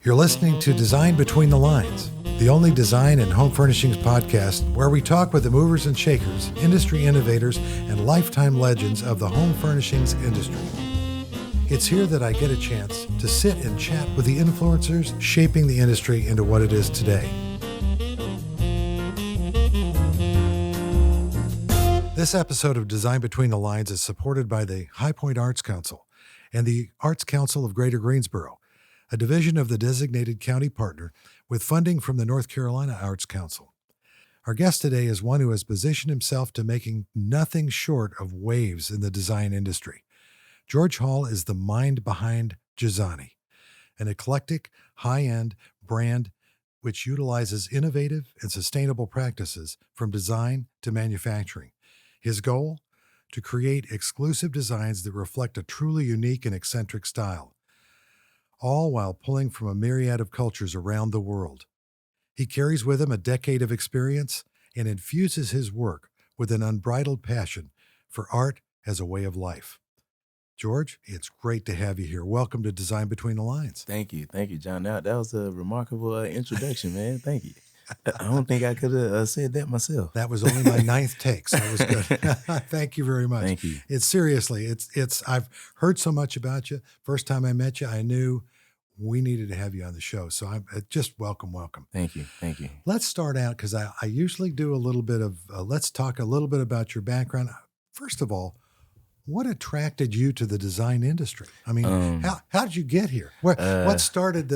You're listening to Design Between the Lines, the only design and home furnishings podcast where we talk with the movers and shakers, industry innovators, and lifetime legends of the home furnishings industry. It's here that I get a chance to sit and chat with the influencers shaping the industry into what it is today. This episode of Design Between the Lines is supported by the High Point Arts Council and the Arts Council of Greater Greensboro, a division of the designated county partner with funding from the North Carolina Arts Council. Our guest today is one who has positioned himself to making nothing short of waves in the design industry. George Hall is the mind behind Gezzani, an eclectic, high-end brand which utilizes innovative and sustainable practices from design to manufacturing. His goal? To create exclusive designs that reflect a truly unique and eccentric style, all while pulling from a myriad of cultures around the world. He carries with him a decade of experience and infuses his work with an unbridled passion for art as a way of life. George, it's great to have you here. Welcome to Design Between the Lines. Thank you, John. That was a remarkable introduction, man. Thank you. I don't think I could have said that myself. That was only my ninth take, so it was good. Thank you very much. Thank you. It's seriously, it's. I've heard so much about you. First time I met you, I knew we needed to have you on the show. So I'm just welcome. Thank you. Let's start out because I usually do a little bit of. Let's talk a little bit about your background. First of all, what attracted you to the design industry? I mean, how did you get here? What started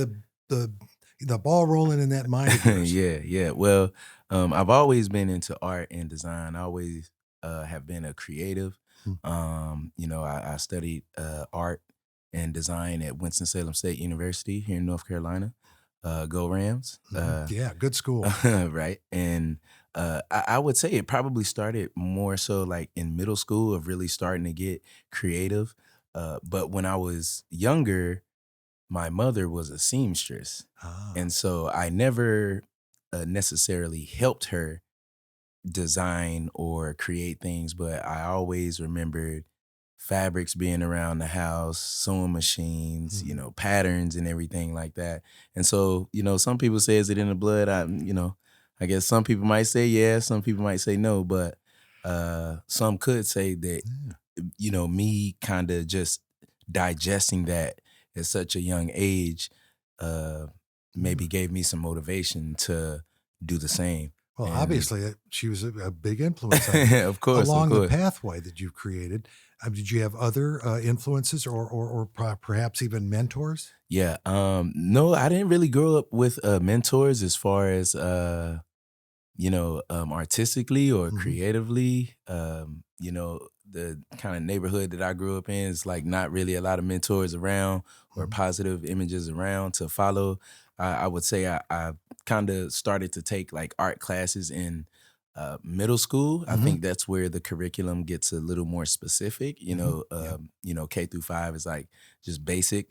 the ball rolling in that mind of yours? Yeah. Well, I've always been into art and design. I always have been a creative. I studied art and design at Winston-Salem State University here in North Carolina. Go Rams. Yeah, good school. Right. And I would say it probably started more so like in middle school of really starting to get creative. But when I was younger, my mother was a seamstress. And so I never necessarily helped her design or create things, but I always remembered fabrics being around the house, sewing machines, patterns and everything like that. And so, some people say, is it in the blood? I guess some people might say yes, some people might say no, but some could say that, me kind of just digesting that at such a young age maybe gave me some motivation to do the same. Well, obviously, she was a big influence on you. Of course. The pathway that you've created. Did you have other influences or perhaps even mentors? Yeah. No, I didn't really grow up with mentors as far as, artistically or creatively. The kind of neighborhood that I grew up in is like not really a lot of mentors around or positive images around to follow. I would say I kind of started to take like art classes in middle school. I think that's where the curriculum gets a little more specific. K through 5 is like just basic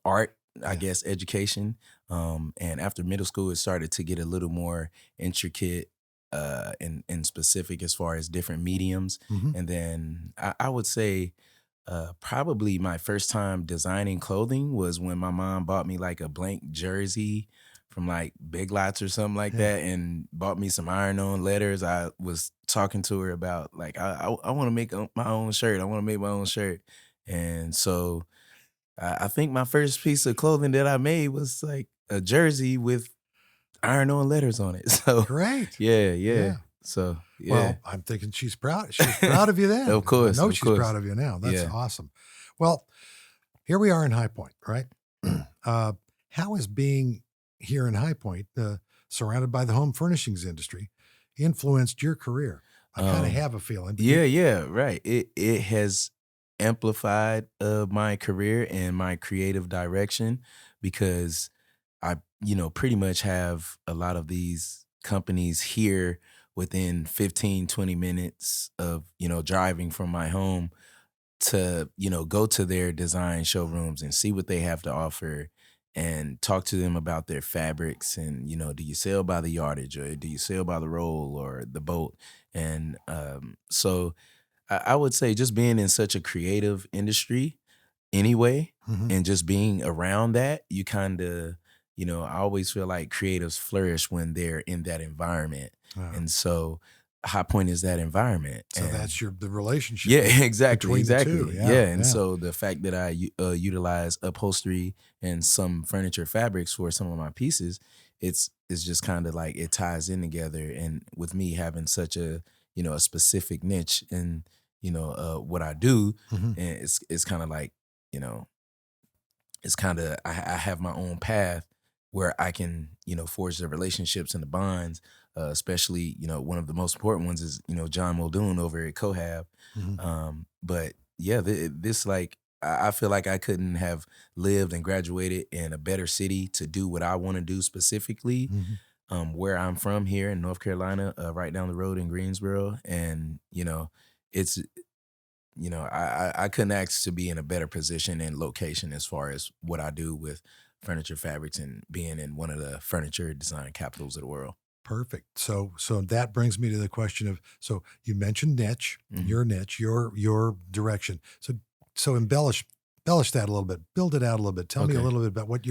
art, I guess, education. And after middle school, it started to get a little more intricate and specific as far as different mediums. And then I would say probably my first time designing clothing was when my mom bought me like a blank jersey from like Big Lots or something like that and bought me some iron-on letters. I was talking to her about like, I want to make my own shirt. I want to make my own shirt. And so I think my first piece of clothing that I made was like a jersey with iron-on letters on it. So great. Yeah. So yeah. Well, I'm thinking she's proud. She's proud of you then. Of course. I know she's proud of you now. That's awesome. Well, here we are in High Point, right? How is being here in High Point, surrounded by the home furnishings industry, influenced your career? I kind of have a feeling. Yeah, right. It has amplified my career and my creative direction because I, pretty much have a lot of these companies here within 15, 20 minutes of, driving from my home to, go to their design showrooms and see what they have to offer and talk to them about their fabrics and, do you sell by the yardage or do you sell by the roll or the bolt? And so I would say just being in such a creative industry anyway. Mhm. And just being around that, you kind of, I always feel like creatives flourish when they're in that environment. Uh, And so High Point is that environment. so And that's the relationship yeah, exactly, between the two. exactly. Yeah, Yeah. And yeah. so the fact that I utilize upholstery and some furniture fabrics for some of my pieces, it's just kind of like it ties in together. And with me having such a specific niche in, what I do, Mhm. and it's kind of like, you know, it's kind of I have my own path where I can forge the relationships and the bonds. Especially one of the most important ones is John Muldoon over at Cohab. Mhm. But yeah, this like I feel like I couldn't have lived and graduated in a better city to do what I want to do specifically. Mhm. Where I'm from here in North Carolina, right down the road in Greensboro, and it's I couldn't ask to be in a better position and location as far as what I do with furniture fabrics and being in one of the furniture design capitals of the world. Perfect. So that brings me to the question of, so you mentioned Hmm. niche, your direction. So embellish that a little bit, build it out a little bit. Tell me a Okay. little bit about what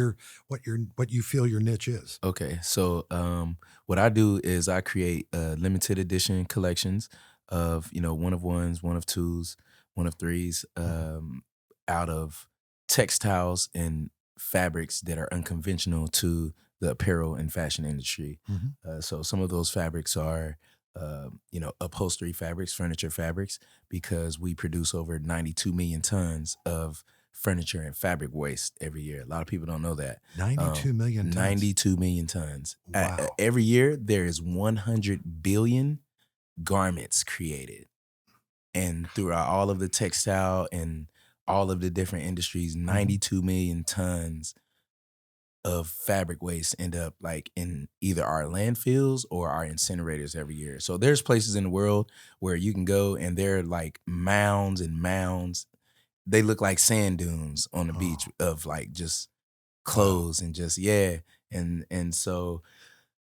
you feel your niche is. Okay. So what I do is I create limited edition collections of one of ones, one of twos, one of threes, Mhm. out of textiles and fabrics that are unconventional to the apparel and fashion industry. Mhm. So some of those fabrics are upholstery fabrics, furniture fabrics, because we produce over 92 million tons of furniture and fabric waste every year. A lot of people don't know that. 92 million tons. 92 million tons. Wow. Every year, there is 100 billion garments created. And throughout all of the textile and all of the different industries, Mhm. 92 million tons of fabric waste end up like in either our landfills or our incinerators every year. So there's places in the world where you can go and they're like mounds and mounds. They look like sand dunes on the beach Oh, of like just wow. clothes and just yeah. And so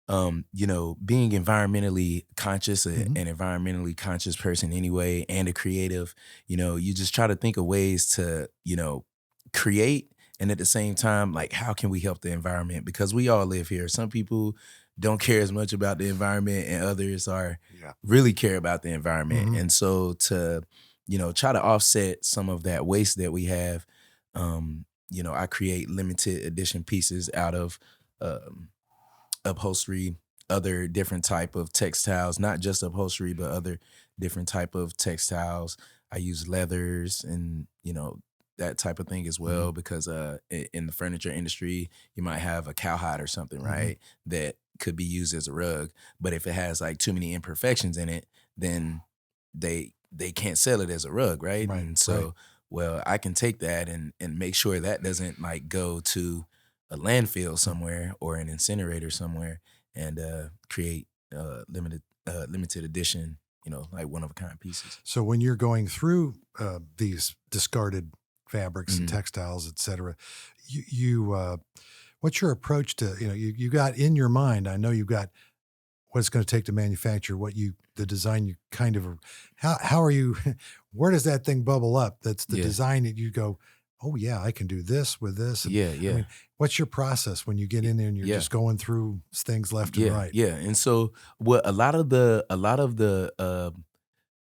being environmentally conscious, Mhm. an environmentally conscious person anyway, and a creative, you just try to think of ways to, create. And at the same time, like, how can we help the environment? Because we all live here. Some people don't care as much about the environment, and others are Yeah. really care about the environment. Mhm. And so to, try to offset some of that waste that we have, I create limited edition pieces out of um, upholstery, other different type of textiles, not just upholstery, but other different type of textiles. I use leathers and, that type of thing as Mhm. well, because in the furniture industry, you might have a cowhide or something, Mhm. right? That could be used as a rug. But if it has like too many imperfections in it, then they can't sell it as a rug, right? Right, And right. so, well, I can take that and make sure that doesn't like go to a landfill Mm. somewhere or an incinerator somewhere, and create limited edition, like one of a kind pieces. So when you're going through these discarded fabrics and Hmm. textiles, et cetera, what's your approach to, you got in your mind, I know you got what it's going to take to manufacture the design you kind of, how are you, where does that thing bubble up? That's the Yeah, design that you go, oh yeah, I can do this with this. And yeah, I yeah, mean, what's your process when you get in there and you're yeah, just going through things left and yeah, right? yeah. And so, what a lot of the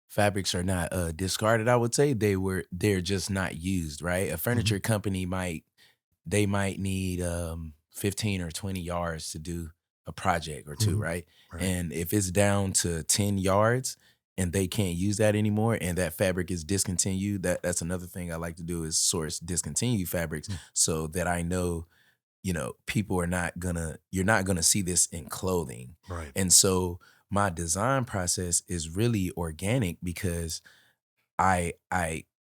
fabrics are not discarded. I would say they're just not used. Right, a Hmm. furniture company might need 15 or 20 yards to do a project or two, Hmm. right? Right. And if it's down to 10 yards and they can't use that anymore and that fabric is discontinued, that's another thing I like to do is source discontinued fabrics Mm. so that I know, people are not gonna you're not gonna see this in clothing. Right. And so my design process is really organic because I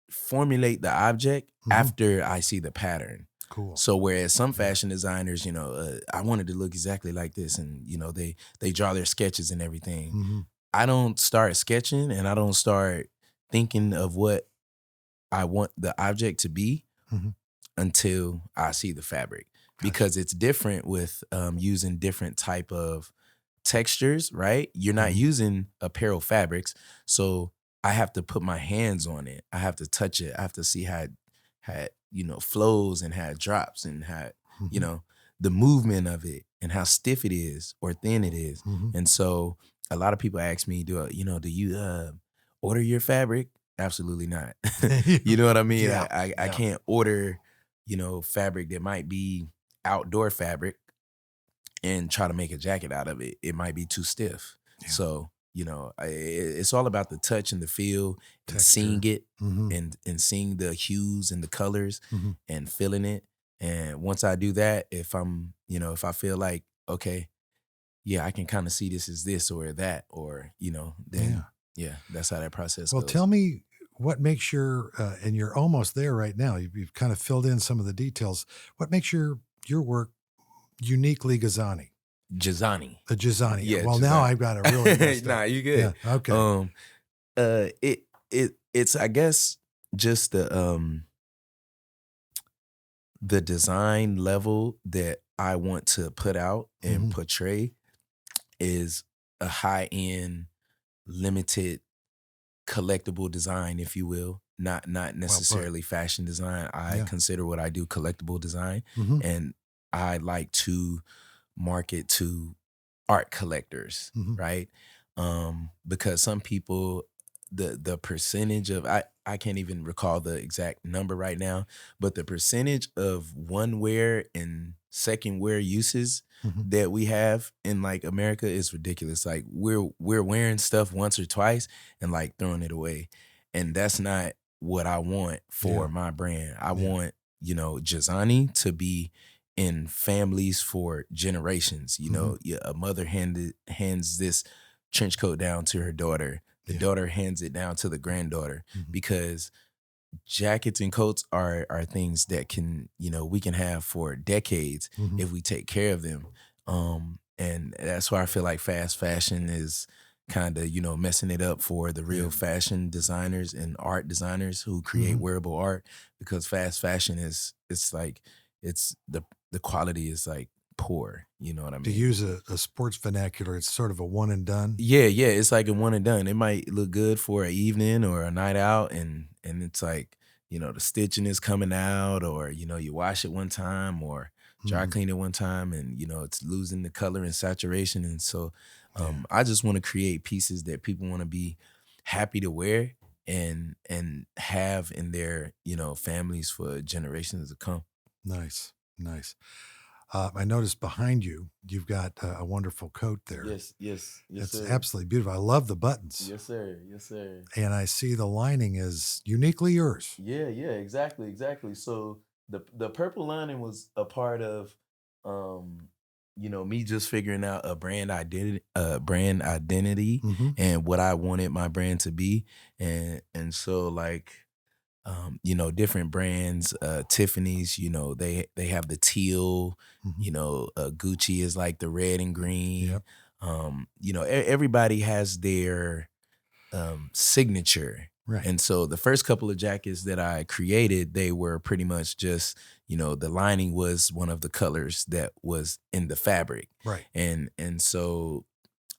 formulate the object Hmm. after I see the pattern. Cool. So whereas some Yeah. fashion designers, I wanted to look exactly like this, and they draw their sketches and everything. Hmm. I don't start sketching, and I don't start thinking of what I want the object to be Hmm. until I see the fabric, Gotcha. because it's different with using different type of textures, right? You're not Hmm. using apparel fabrics, so I have to put my hands on it. I have to touch it. I have to see how it flows and how it drops and how, the movement of it and how stiff it is or thin it is. And so a lot of people ask me, do you order your fabric? Absolutely not. You know what I mean? Yeah. I can't order, fabric that might be outdoor fabric and try to make a jacket out of it. It might be too stiff. Yeah. So, it's all about the touch and the feel and seeing it and seeing the hues and the colors and feeling it. And once I do that, if I feel like, okay, yeah, I can kind of see this as this or that, or, then that's how that process Well, goes. tell me what makes your, and you're almost there right now. You've kind of filled in some of the details. What makes your work uniquely Gezzani? Gezzani. Gezzani. Yeah, Well, Gezzani. now I've got to really messed Nah, up. you good. Yeah, okay. It's I guess just the design level that I want to put out and portray is a high-end, limited, collectible design, if you will. Not necessarily fashion design. I consider what I do collectible design. And I like to market to art collectors, right? Because some people, the percentage of, I can't even recall the exact number right now, but the percentage of one wear and second wear uses that we have in like America is ridiculous. Like we're wearing stuff once or twice and like throwing it away. And that's not what I want for my brand. I want, Gezzani to be in families for generations. A mother hands this trench coat down to her daughter. The daughter hands it down to the granddaughter, because jackets and coats are things that can, we can have for decades if we take care of them. And that's why I feel like fast fashion is kind of, messing it up for the real fashion designers and art designers who create wearable art, because fast fashion it's the quality is like poor. You know what I mean? To use a sports vernacular, it's sort of a one and done. Yeah, it's like a one and done. It might look good for an evening or a night out, and it's like, the stitching is coming out, or you wash it one time or dry clean it one time, and it's losing the color and saturation. And so I just want to create pieces that people want to be happy to wear and have in their families for generations to come. Nice. I noticed behind you, you've got a wonderful coat there. Yes, It's sir. absolutely beautiful. I love the buttons. Yes, sir. And I see the lining is uniquely yours. Yeah, exactly. So the purple lining was a part of, me just figuring out a brand identity, and what I wanted my brand to be, and so like, different brands, Tiffany's, they have the teal, Gucci is like the red and green. Yep. Everybody has their signature. Right. And so the first couple of jackets that I created, they were pretty much just, the lining was one of the colors that was in the fabric. Right. And so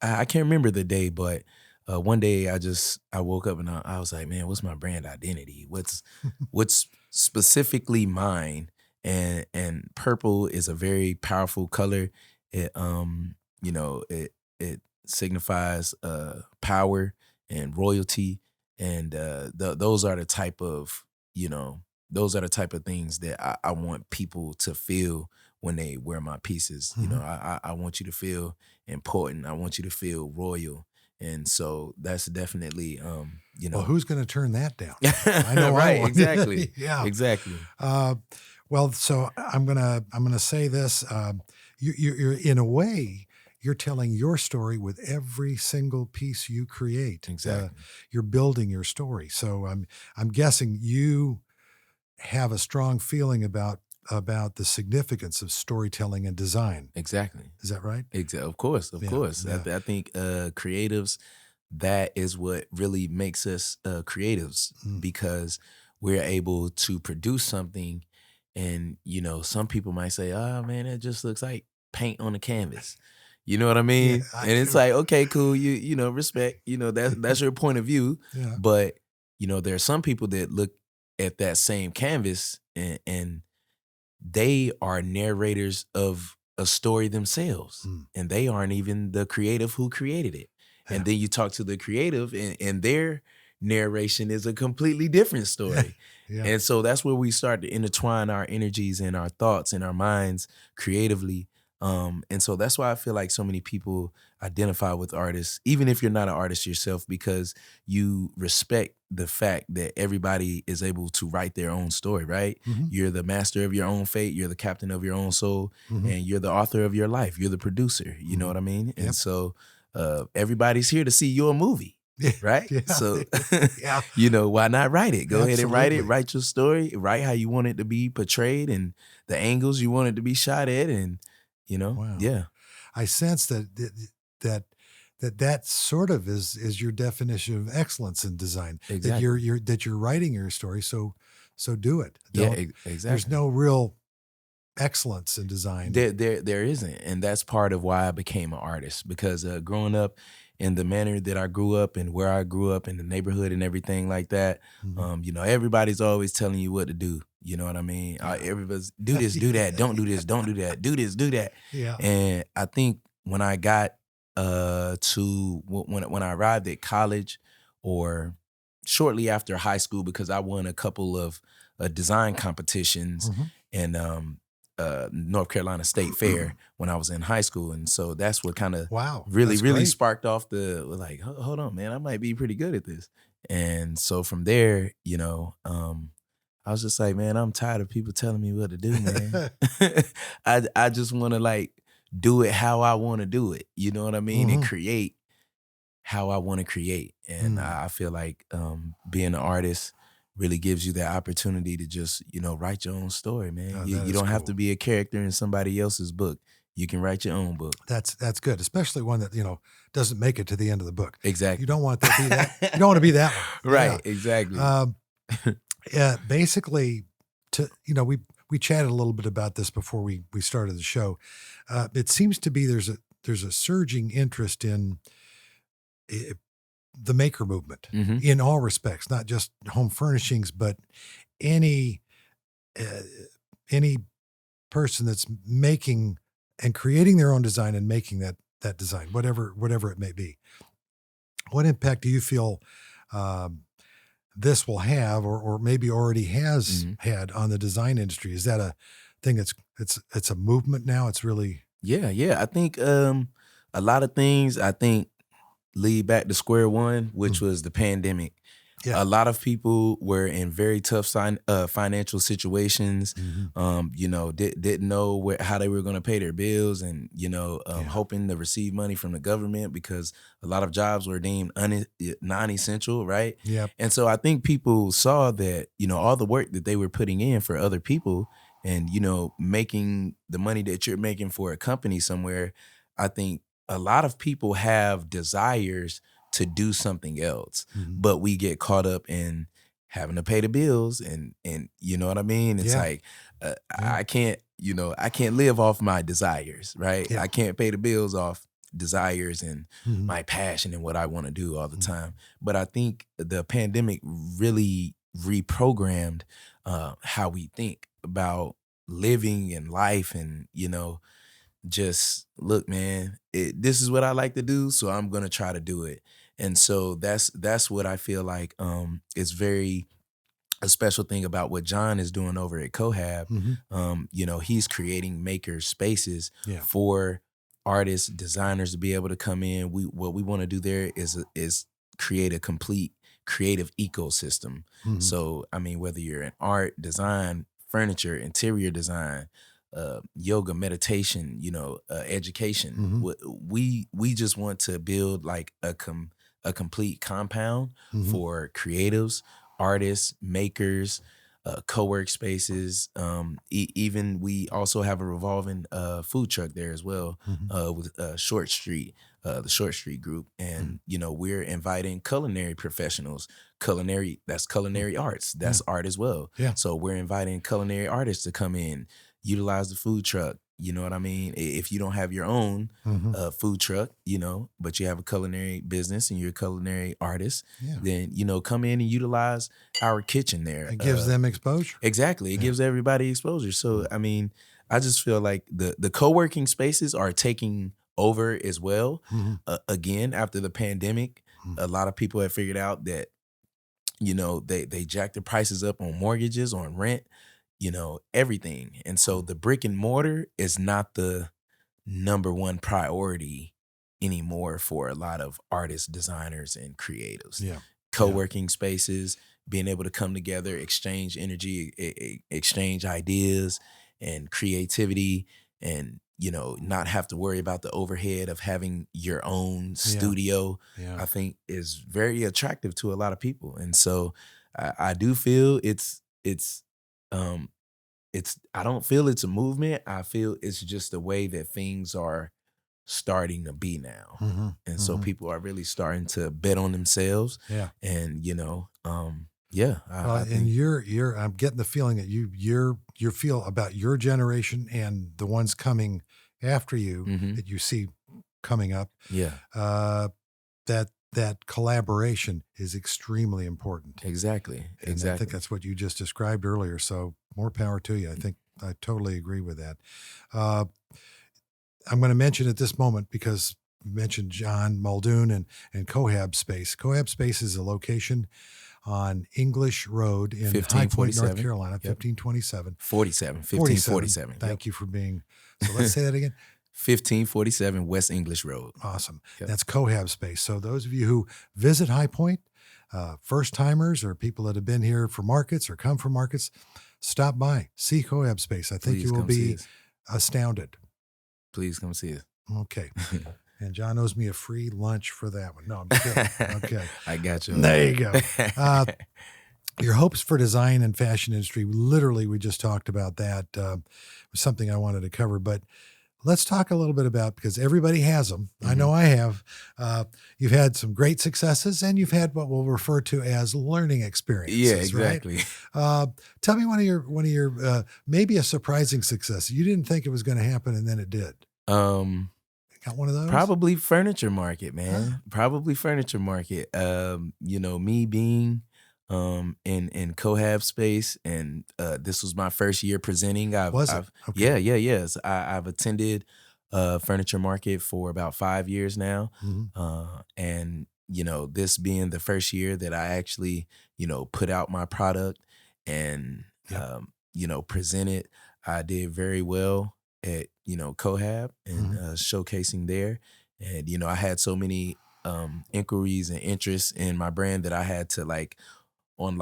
I can't remember the day, but one day I woke up and I was like, man, what's my brand identity? What's specifically mine? And purple is a very powerful color. It it signifies power and royalty, and those are the type of things that I want people to feel when they wear my pieces. I want you to feel important. I want you to feel royal. And so that's definitely, Well, who's going to turn that down? I know, right? Exactly. Yeah, exactly. Well, so I'm gonna say this. You're in a way, you're telling your story with every single piece you create. Exactly. You're building your story. So I'm guessing you have a strong feeling about the significance of storytelling and design. Exactly. Is that right? Of course. Yeah. I think creatives, that is what really makes us creatives, because we're able to produce something, and some people might say, "Oh man, it just looks like paint on a canvas." You know what I mean? Yeah, and it's like, okay, cool. You respect. That's your point of view. Yeah. But there are some people that look at that same canvas, and they are narrators of a story themselves, Mm. and they aren't even the creative who created it. Yeah. And then you talk to the creative, and their narration is a completely different story. Yeah. And so that's where we start to intertwine our energies and our thoughts and our minds creatively. And so that's why I feel like so many people identify with artists, even if you're not an artist yourself, because you respect the fact that everybody is able to write their own story, right? Mhm. You're the master of your own fate. You're the captain of your own soul, Mhm. and you're the author of your life. You're the producer. You know Mhm. what I mean? Yep. And so everybody's here to see your movie, Yeah. right? Yeah. So, Yeah. you know, why not write it? Go ahead and write it. Absolutely. Write your story. Write how you want it to be portrayed and the angles you want it to be shot at, and Wow. yeah. I sense that sort of is your definition of excellence in design. That Exactly. you're writing your story, so do it. Yeah, Don't. There's exactly. no real excellence in design. There isn't, and that's part of why I became an artist, because growing up in the manner that I grew up and where I grew up in the neighborhood and everything like that, Mhm. everybody's always telling you what to do. You know what I mean? Yeah. Everybody's do this, do that, don't do this, don't do that, do this, do that. Yeah. And I think when I got to when I arrived at college, or shortly after high school, because I won a couple of design competitions Mhm. and North Carolina State Fair when I was in high school, and so that's what kind of Wow. really That's really great. sparked off the like, hold on, man, I might be pretty good at this. And so from there, I was just like, man, I'm tired of people telling me what to do, man. I just want to like do it how I want to do it. You know what I mean? And Mhm. create how I want to create. And Mm. I feel like being an artist really gives you that opportunity to just, write your own story, man. Oh, You, that you is don't have cool. to be a character in somebody else's book. You can write your own book. That's good, especially one that doesn't make it to the end of the book. You Exactly. don't want that to be that. You don't want to be that one. Yeah. Right, exactly. Yeah. Basically, we chatted a little bit about this before we started the show. It seems to be there's a surging interest in eh, the maker movement Hmm. in all respects, not just home furnishings, but any uh, any person that's making and creating their own design and making that design, whatever it may be. What impact do you feel um, this will have, or maybe already has Hmm. had on the design industry? Is that a thing it's a movement now? It's really Yeah. I think a lot of things, I think, lead back to square one, which mm, was the pandemic. yeah. A lot of people were in very tough financial situations. Mhm. Didn't know how they were going to pay their bills, and Yeah. hoping to receive money from the government because a lot of jobs were deemed non-essential, right? Yep. And so I think people saw that all the work that they were putting in for other people, and making the money that you're making for a company somewhere. I think a lot of people have desires to do something else, Mhm. but we get caught up in having to pay the bills, and you know what I mean? It's Yeah. like Yeah. I can't live off my desires, right? Yeah. I can't pay the bills off desires and Mhm. my passion and what I want to do all the Mhm. time. But I think the pandemic really reprogrammed how we think about living and life, and just look, man, this is what I like to do, so I'm gonna try to do it. And so that's what I feel like is very a special thing about what John is doing over at Cohab. Mhm. He's creating maker spaces Yeah. for artists, designers to be able to come in. What we want to do there is create a complete creative ecosystem. Mhm. So I mean, whether you're in art, design, furniture, interior design, yoga, meditation, education, Mhm. we just want to build like a complete compound Mhm. for creatives, artists, makers, co-work spaces. Even we also have a revolving food truck there as well, Mhm. with Short Street, the Short Street Group, Mhm. and we're inviting culinary professionals. That's Mm. culinary arts. Yeah. That's art as well. Yeah. So we're inviting culinary artists to come in, utilize the food truck, You know what I mean? If you don't have your own Mm-hmm. food truck, but you have a culinary business and you're a culinary artist, Yeah. then, come in and utilize our kitchen there. It gives them exposure. Exactly. It Yeah. gives everybody exposure. So, I mean, I just feel like the co-working spaces are taking over as well. Mm-hmm. Again, after the pandemic, a lot of people have figured out that, they jacked the prices up on mortgages, on rent, everything. And so the brick and mortar is not the number one priority anymore for a lot of artists, designers, and creatives. Yeah. Co-working spaces, being able to come together, exchange energy, exchange ideas and creativity, and not have to worry about the overhead of having your own studio. Yeah. I think is very attractive to a lot of people. And so I do feel um I don't feel it's a movement. I feel it's just the way that things are starting to be now. Mm-hmm. And so people are really starting to bet on themselves. Yeah. And I think you're I'm getting the feeling that you feel about your generation and the ones coming after you Mhm. that you see coming up, yeah, that collaboration is extremely important. exactly. And I Exactly. think that's what you just described earlier. So more power to you. I think I totally agree with that. Uh, I'm going to mention at this moment because you mentioned John Muldoon and Cohab Space. Cohab Space is a location on English Road in High Point, North 1547. Carolina, Yep. 1527. 1547. Thank you for being. So let's say that again. 1547 West English Road. Awesome. Yep. That's Cohab Space. So those of you who visit High Point, first timers or people that have been here for markets or come from markets, stop by, see Cohab Space. I think Please you will come see be us. astounded. Please come see us. Okay. And John owes me a free lunch for that one. No, I'm kidding. Okay. I got you. There you go. Your hopes for design and fashion industry. Literally, we just talked about that. Was something I wanted to cover, but let's talk a little bit about, because everybody has them. I know I have. You've had some great successes, and you've had what we'll refer to as learning experiences. Yeah, exactly. Right? Tell me one of your maybe a surprising success. You didn't think it was going to happen, and then it did. Got one of those? Probably furniture market, man. Probably furniture market. Me being in Cohab Space, and this was my first year presenting. Was it? Okay. Yes. I've attended furniture market for about 5 years now. And this being the first year that I actually, put out my product and presented, I did very well at Cohab and showcasing there. And I had so many inquiries and interests in my brand that I had to on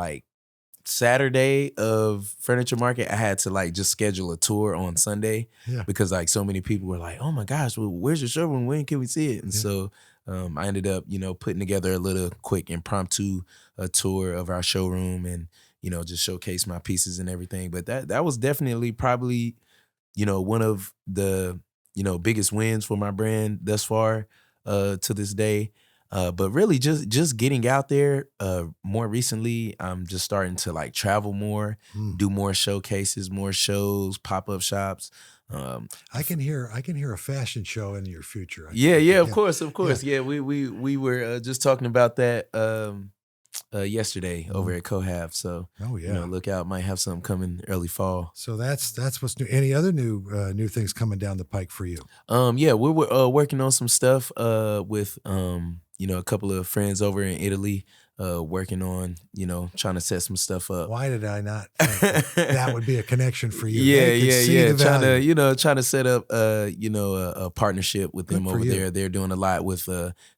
Saturday of furniture market, I had to just schedule a tour on Sunday because so many people were like, "Oh my gosh, well, where's your showroom? When can we see it?" And so I ended up putting together a little quick impromptu tour of our showroom and just showcase my pieces and everything. But that was definitely probably one of the biggest wins for my brand thus far to this day. But really just getting out there more recently, I'm just starting to travel more, do more showcases, more shows, pop-up shops. I can hear a fashion show in your future. Of course. Yeah, we were just talking about that yesterday over at Cohab. So look out, might have something coming early fall. So that's what's new. Any other new things coming down the pike for you? We're working on some stuff with a couple of friends over in Italy, working on trying to set some stuff up. Why did I not think that would be a connection for you? Trying to set up a partnership with them over there. They're doing a lot with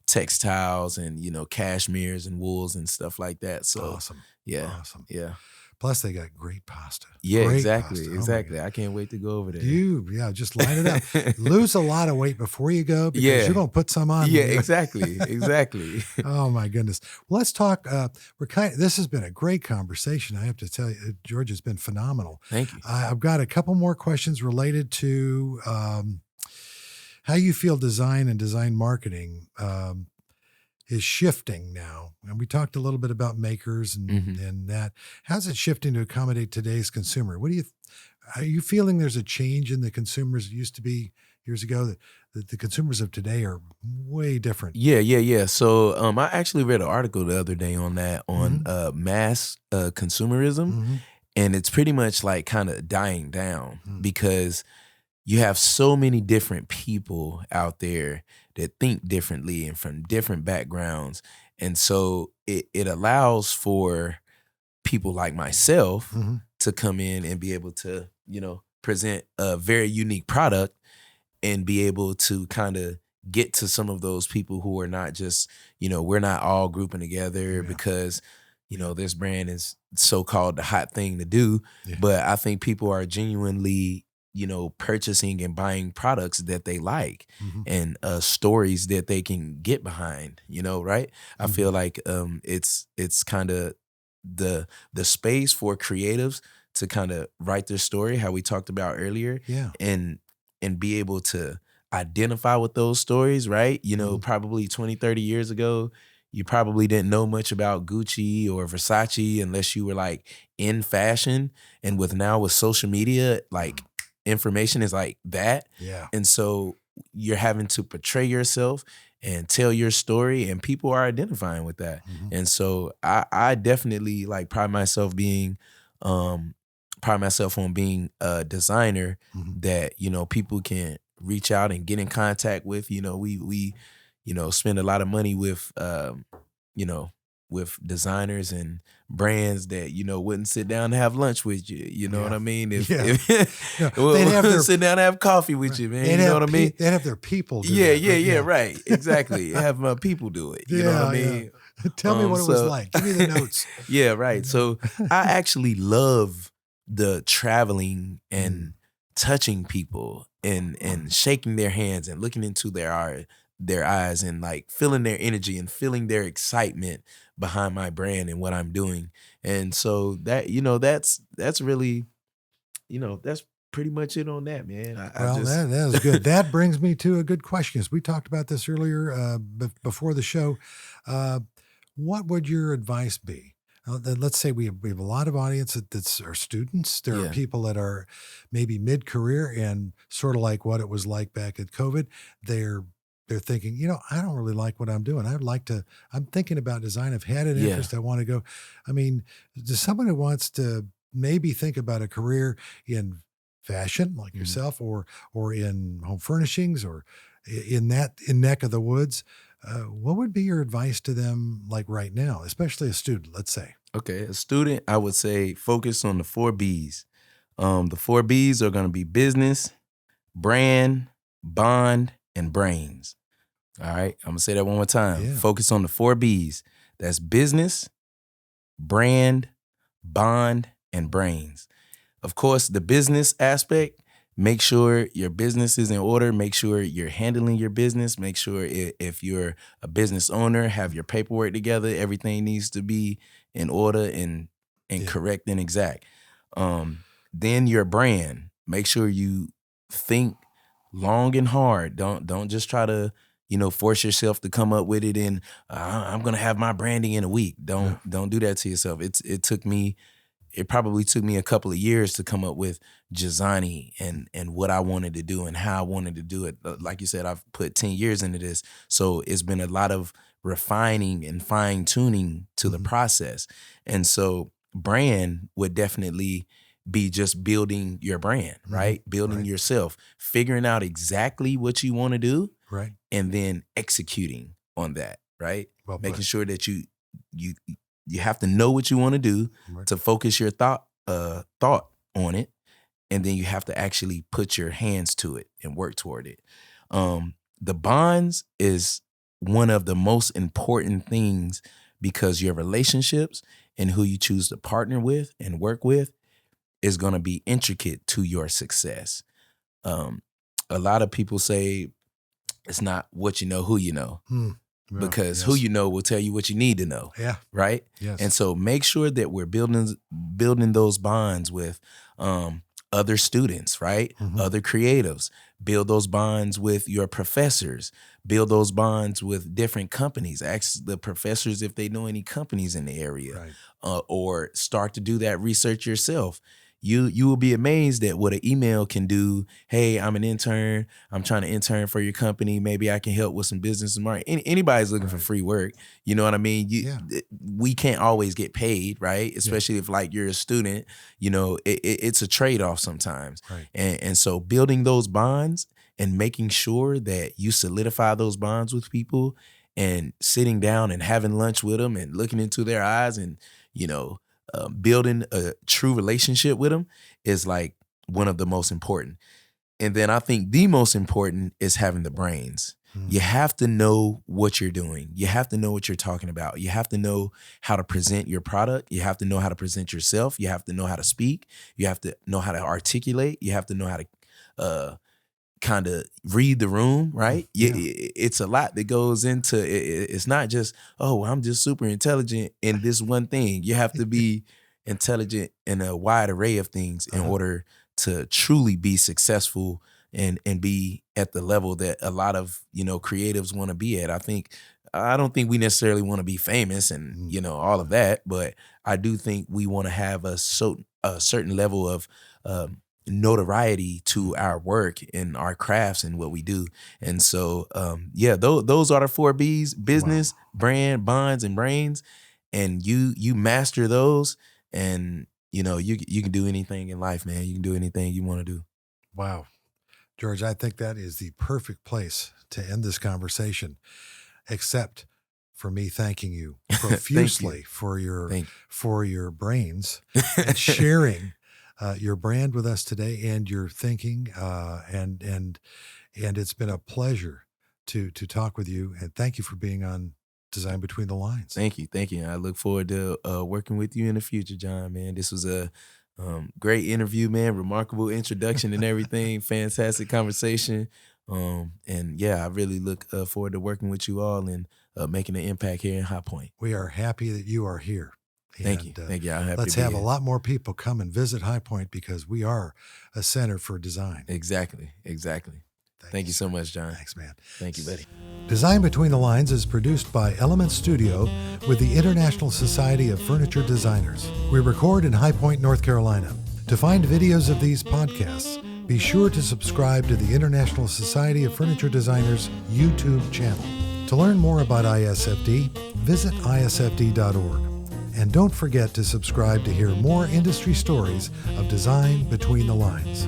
textiles and cashmeres and wools and stuff like that. So awesome. Awesome. Yeah. Plus, they got great pasta. Yeah, great exactly. Pasta. Exactly. I can't wait to go over there. Just line it up. Lose a lot of weight before you go because you're going to put some on. Yeah, exactly. Exactly. Oh my goodness. Well, let's talk. This has been a great conversation. I have to tell you, George, has been phenomenal. Thank you. I've got a couple more questions related to how you feel design and design marketing is shifting now. And we talked a little bit about makers and that. How's it shifting to accommodate today's consumer? Are you feeling there's a change in the consumers? It used to be years ago that the consumers of today are way different. Yeah. So I actually read an article the other day on that, on Mhm. mass consumerism, Mhm. and it's pretty much like kind of dying down Mm. because you have so many different people out there that think differently and from different backgrounds. And so it allows for people like myself Mhm. to come in and be able to, present a very unique product and be able to kind of get to some of those people who are not just, we're not all grouping together Yeah. because, this brand is so-called the hot thing to do. Yeah. But I think people are genuinely, purchasing and buying products that they like Mhm. and stories that they can get behind, right? I feel Mhm. like it's kind of the space for creatives to kind of write their story, how we talked about earlier, Yeah. and be able to identify with those stories, right? Mhm. Probably 20, 30 years ago, you probably didn't know much about Gucci or Versace unless you were like in fashion. And with social media, like information is like that. Yeah. And so you're having to portray yourself and tell your story, and people are identifying with that. Mhm. And so I definitely like pride myself on being a designer Mhm. that, people can reach out and get in contact with. We spend a lot of money you know, with designers and brands that, wouldn't sit down and have lunch with you. You know what Yeah. I mean? If, Yeah. No, if they'd have their sit down and have coffee with you, man. they'd You know have what I mean? they'd have their people do Yeah, that. yeah, Right? yeah, right. Exactly. Have people do it. You know what I Yeah. Yeah. mean? Tell me what it was So like. Give me the notes. yeah, right. Yeah. So I actually love the traveling Mm. and touching people and shaking their hands and looking into their eyes and like feeling their energy and feeling their excitement behind my brand and what I'm doing. And so that, that's really, that's pretty much it on that, man. I Well, just that was good. That brings me to a good question. As we talked about this earlier before the show, uh, what would your advice be? Let's say we have a lot of audience that's our students. There are yeah. people that are maybe mid-career and sort of like what it was like back at COVID. They're they're thinking, I don't really like what I'm doing. I'd like to. I'm thinking about design. I've had an Yeah. interest. I want to go. I mean, does someone who wants to maybe think about a career in fashion like Mhm. yourself or in home furnishings or in neck of the woods, what would be your advice to them like right now, especially a student, let's say? Okay, a student, I would say focus on the 4 B's. The 4 B's are going to be business, brand, bond, and brains. All right, I'm going to say that one more time. Yeah. Focus on the 4 B's. That's business, brand, bond, and brains. Of course, the business aspect, make sure your business is in order. Make sure you're handling your business. Make sure if you're a business owner, have your paperwork together. Everything needs to be in order and Yeah. correct and exact. Then your brand. Make sure you think long and hard. Don't just try to force yourself to come up with it and I'm gonna have my branding in a week. Yeah. Don't do that to yourself. It probably took me a couple of years to come up with Gezzani and what I wanted to do and how I wanted to do it. Like you said, I've put 10 years into this. So it's been a lot of refining and fine tuning to the Mhm. process. And so brand would definitely be just building your brand, Mhm. right? Building Right. yourself, figuring out exactly what you want to do Right. and then executing on that, right? Well Making put. sure that you you have to know what you want to do Right. to focus your thought on it, and then you have to actually put your hands to it and work toward it. The bonds is one of the most important things because your relationships and who you choose to partner with and work with is going to be intricate to your success. Um, a lot of people say it's not what you know, who you know, Hmm. Well, because who yes. you know will tell you what you need to know, Yeah. right? Yes. And so make sure that we're building those bonds with other students, right? Mhm. Other creatives. Build those bonds with your professors. Build those bonds with different companies. Ask the professors if they know any companies in the area, Right. or start to do that research yourself. you will be amazed at what an email can do. Hey, I'm an intern. I'm trying to intern for your company. Maybe I can help with some business and marketing. Anybody's looking for free work. You know what I mean? We can't always get paid, right? Especially if like you're a student. You know, it's a trade-off sometimes. Right. And so building those bonds and making sure that you solidify those bonds with people and sitting down and having lunch with them and looking into their eyes and, you know, building a true relationship with them is like one of the most important. And then I think the most important is having the brains. You have to know what you're doing. You have to know what you're talking about. You have to know how to present your product. You have to know how to present yourself. You have to know how to speak. You have to know how to articulate. You have to know how to kind of read the room, right? It's a lot that goes into it. It's not just, oh, I'm just super intelligent in this one thing. You have to be intelligent in a wide array of things in order to truly be successful and be at the level that a lot of, you know, creatives want to be at. I don't think we necessarily want to be famous and, you know, all of that, but I do think we want to have a certain level of notoriety to our work and our crafts and what we do. And so, those are the 4 B's: business, brand, bonds, and brains. And you master those, and you know, you can do anything in life, man. You can do anything you want to do. Wow. George, I think that is the perfect place to end this conversation, except for me thanking you profusely for your brains and sharing your brand with us today and your thinking. And it's been a pleasure to talk with you. And thank you for being on Design Between the Lines. Thank you. I look forward to working with you in the future, John, man. This was a great interview, man. Remarkable introduction and everything. Fantastic conversation. And I really look forward to working with you all and making an impact here in High Point. We are happy that you are here. Thank you. Thank you. I'm happy let's have a lot more people come and visit High Point because we are a center for design. Exactly. Thank you so much, John. Thanks, man. Thank you, buddy. Design Between the Lines is produced by Element Studio with the International Society of Furniture Designers. We record in High Point, North Carolina. To find videos of these podcasts, be sure to subscribe to the International Society of Furniture Designers YouTube channel. To learn more about ISFD, visit isfd.org. And don't forget to subscribe to hear more industry stories of Design Between the Lines.